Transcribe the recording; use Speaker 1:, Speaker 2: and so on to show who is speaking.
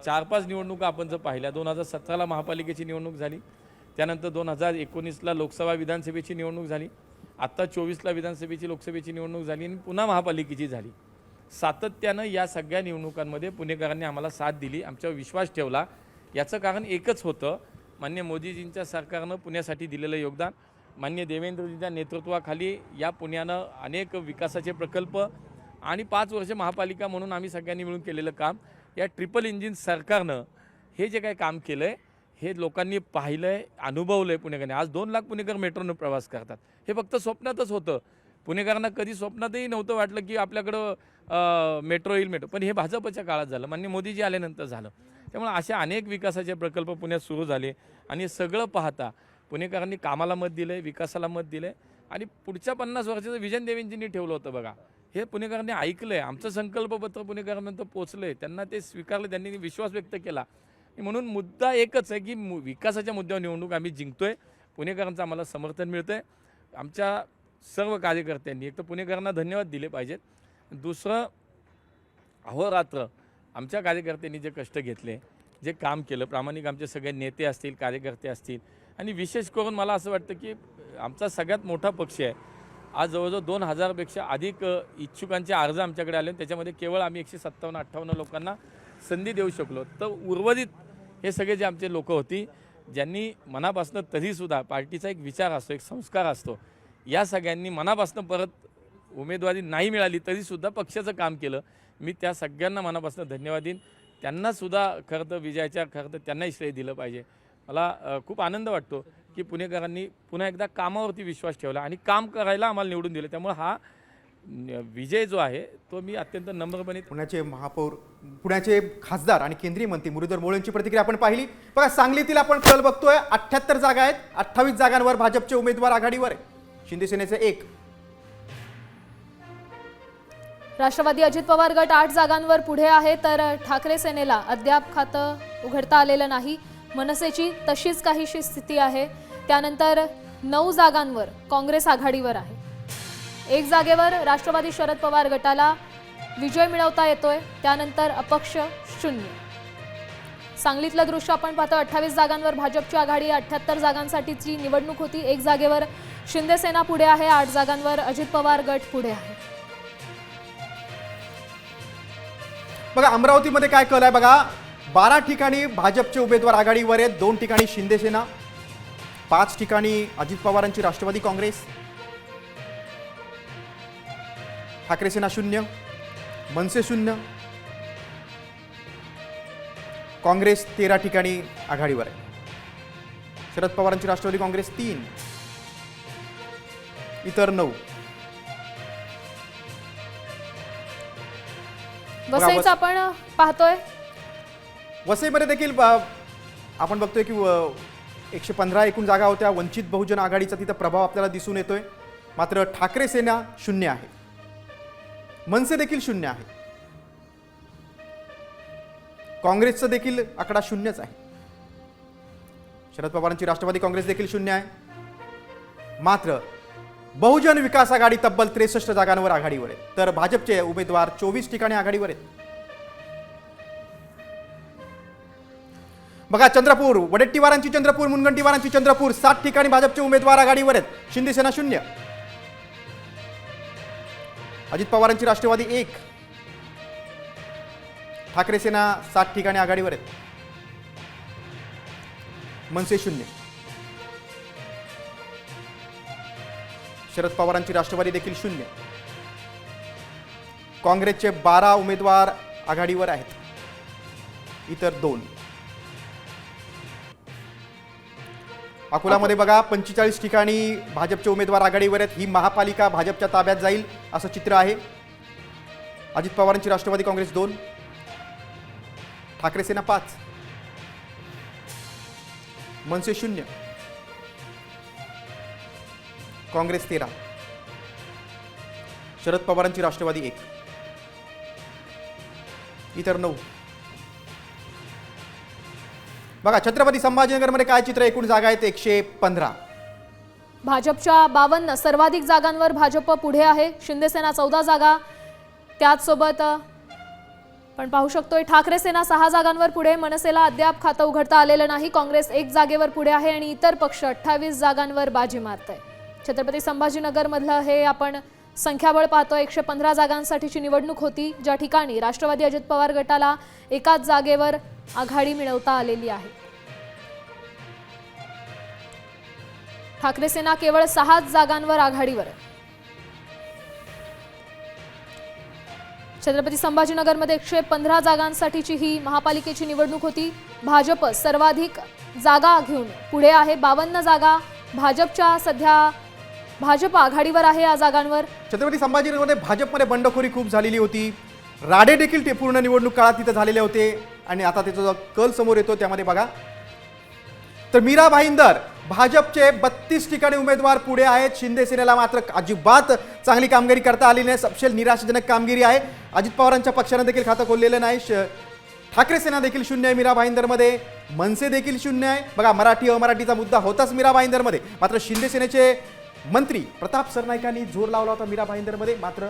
Speaker 1: 4-5 निवडणुका आपण जर पाहिल्या 2017ला महापालिकेची निवडणूक झाली, त्यानंतर 2019ला लोकसभा विधानसभेची निवडणूक झाली, आत्ता 24ला विधानसभेची लोकसभेची निवडणूक झाली आणि पुन्हा महापालिकेची झाली। सातत्यानं या सगळ्या निवडणुकांमध्ये पुणेकरांनी आम्हाला साथ दिली, आमच्यावर विश्वास ठेवला। याचं कारण एकच होतं, माननीय मोदीजींच्या सरकारनं पुण्यासाठी दिलेलं योगदान, माननीय देवेंद्रजींच्या नेतृत्वाखाली या पुण्यानं अनेक विकासाचे प्रकल्प आणि 5 वर्ष महापालिका म्हणून आम्ही सगळ्यांनी मिळून केलेलं काम, या ट्रिपल इंजिन सरकारनं हे जे काही काम केलं आहे हे लोकांनी पाहिलं आहे, अनुभवलं आहे। पुणेकरांनी आज 2 लाख पुणेकर मेट्रोनं प्रवास करतात। हे फक्त स्वप्नातच होतं, पुणेकरांना कधी स्वप्नातही नव्हतं वाटलं की आपल्याकडं मेट्रो येईल पण हे भाजपच्या काळात झालं, माननीय मोदीजी आल्यानंतर झालं। त्यामुळे असे अनेक विकासाचे प्रकल्प पुण्यात सुरू झाले आणि सगळं पाहता पुणेकरांनी कामाला मत दिलं, विकासाला मत दिलं आणि पुढच्या 50 वर्षाचं विजन देवेंजींनी ठेवलं होतं बघा, हे पुणेकरांनी ऐकलं आहे। आमचं संकल्पपत्र पुणेकरांपर्यंत पोचलं आहे, त्यांना ते स्वीकारलं, त्यांनी विश्वास व्यक्त केला। म्हणून मुद्दा एकच आहे की विकासाच्या मुद्द्यावर निवडणूक आम्ही जिंकतोय, पुणेकरांचं आम्हाला समर्थन मिळतं आहे। आमच्या सर्व कार्यकर्त्यांनी एक तर पुणेकरांना धन्यवाद दिले पाहिजेत, दुसरं अहोरात्र आमच्या कार्यकर्त्यांनी जे कष्ट घेतले, जे काम केलं, प्रामाणिक आमचे सगळे नेते असतील, कार्यकर्ते असतील आणि विशेष करून मला असं वाटतं की आमचा सगळ्यात मोठा पक्ष आहे। आज जवळजवळ 2000पेक्षा अधिक इच्छुकांचे अर्ज आमच्याकडे आले, त्याच्यामध्ये केवळ आम्ही 157-58 लोकांना संधी देऊ शकलो। तर उर्वरित हे सगळे जे आमचे लोक होती ज्यांनी मनापासून तरीसुद्धा पार्टीचा एक विचार असतो, एक संस्कार असतो, या सगळ्यांनी मनापासून परत उमेदवारी नाही मिळाली तरीसुद्धा पक्षाचं काम केलं। मी त्या सगळ्यांना मनापासून धन्यवाद देईन, त्यांनासुद्धा खरं तर विजयाच्या खरं तर त्यांनाही श्रेय दिलं पाहिजे। मला खूप आनंद वाटतो की पुणेकरांनी पुन्हा एकदा कामावरती विश्वास ठेवला आणि काम करायला आम्हाला निवडून दिलं, त्यामुळे हा विजय जो आहे तो मी अत्यंत नम्रपणे।
Speaker 2: पुण्याचे महापौर, पुण्याचे खासदार आणि केंद्रीय मंत्री मुरलीधर मोहोळ यांची प्रतिक्रिया आपण पाहिली। बघा, सांगलीतील आपण कल बघतोय, 78 जागा आहेत, 28 जागांवर भाजपचे उमेदवार आघाडीवर आहे, शिंदे सेनेचे 1।
Speaker 3: राष्ट्रवादी अजित पवार गट 8 जागांवर पुढे आहे, तर ठाकरे सेनेला अद्याप खातं उघडता आलेलं नाही। मनसेची तशीच काहीशी स्थिती आहे। त्यानंतर 9 जागांवर काँग्रेस आघाडीवर आहे, 1 जागेवर राष्ट्रवादी शरद पवार गटाला विजय मिळवता येतोय, त्यानंतर अपक्ष 0। सांगलीतलं दृश्य आपण पाहतो, 28 जागांवर भाजपची आघाडी, 78 जागांसाठीची निवडणूक होती, 1 जागेवर शिंदे सेना पुढे आहे, 8 जागांवर अजित पवार गट पुढे आहे।
Speaker 2: बघा, अमरावतीमध्ये काय कल आहे बघा, 12 ठिकाणी भाजपचे उमेदवार आघाडीवर आहेत, 2 ठिकाणी शिंदे सेना, 5 ठिकाणी अजित पवारांची राष्ट्रवादी काँग्रेस, ठाकरे सेना 0, मनसे 0, काँग्रेस 13 ठिकाणी आघाडीवर आहे, शरद पवारांची राष्ट्रवादी काँग्रेस 3, इतर 9।
Speaker 3: वसईचं आपण पाहतोय,
Speaker 2: वसईमध्ये देखील आपण बघतोय की 115 एकूण जागा होत्या, वंचित बहुजन आघाडीचा तिथं प्रभाव आपल्याला दिसून येतोय। मात्र ठाकरे सेना 0 आहे, मनसे देखील 0 आहे, काँग्रेसचं देखील आकडा 0च आहे, शरद पवारांची राष्ट्रवादी काँग्रेस देखील 0 आहे। मात्र बहुजन विकास आघाडी तब्बल 63 जागांवर आघाडीवर आहे, तर भाजपचे उमेदवार 24 ठिकाणी आघाडीवर आहेत। बघा, चंद्रपूर, वडेट्टीवारांची चंद्रपूर, मुनगंटीवारांची चंद्रपूर 7 ठिकाणी भाजपचे उमेदवार आघाडीवर आहेत, शिंदे सेना 0, अजित पवारांची राष्ट्रवादी 1, ठाकरे सेना 7 ठिकाणी आघाडीवर आहेत, मनसे 0, शरद पवारांची राष्ट्रवादी देखील 0, काँग्रेसचे 12 उमेदवार आघाडीवर आहेत, इतर 2। अकोलामध्ये बघा, 45 ठिकाणी भाजपचे उमेदवार आघाडीवर आहेत, ही महापालिका भाजपच्या ताब्यात जाईल असं चित्र आहे। अजित पवारांची राष्ट्रवादी काँग्रेस 2, ठाकरे सेना 5, मनसे 0, काँग्रेस 13, शरद पवारांची राष्ट्रवादी 1, इतर 9। बघा, छत्रपती संभाजीनगरमध्ये काय चित्र, एकूण जागा आहेत 115,
Speaker 3: भाजपच्या 52 सर्वाधिक जागांवर भाजप पुढे आहे, शिंदे सेना 14 जागा, त्याचसोबत पण पाहू शकतोय ठाकरे सेना 6 जागांवर पुढे, मनसेला अद्याप खातं उघडता आलेलं नाही. काँग्रेस 1 जागेवर पुढे आहे आणि इतर पक्ष 28 जागांवर बाजी मारत आहे. छत्रपती संभाजीनगर मधलं हे आपण संख्याबळ पाहतोय. 115 जागांसाठीची निवडणूक होती, ज्या ठिकाणी राष्ट्रवादी अजित पवार गटाला एकाच जागेवर आघाडी मिळवता आलेली आहे. ठाकरे सेना केवळ 6 जागांवर आघाडीवर आहे. छत्रपती संभाजीनगरमध्ये 115 जागांसाठीची ही महापालिकेची निवडणूक होती. भाजप सर्वाधिक जागा घेऊन पुढे आहे, 52 जागा भाजपच्या. सध्या भाजप आघाडीवर आहे या जागांवर.
Speaker 2: छत्रपती संभाजीनगरमध्ये भाजपमध्ये बंडखोरी खूप झालेली होती. राडे देखील ते पूर्ण निवडणूक काळात तिथे झालेले होते आणि आता त्याचा जो कल समोर येतो त्यामध्ये बघा तर मीरा भाईंदर भाजपचे 32 ठिकाणी उमेदवार पुढे आहेत. शिंदे सेनेला मात्र अजिबात चांगली कामगिरी करता आली नाही. सपशेल निराशाजनक कामगिरी आहे. अजित पवारांच्या पक्षाने देखील खातं खोललेलं नाही. ठाकरे सेना देखील शून्य आहे मीरा भाईंदरमध्ये. मनसे देखील शून्य आहे. बघा मराठी अमराठीचा मुद्दा होताच मीरा भाईंदरमध्ये, मात्र शिंदे सेनेचे मंत्री प्रताप सरनाईकांनी जोर लावला होता मीरा भाईंदरमध्ये, मात्र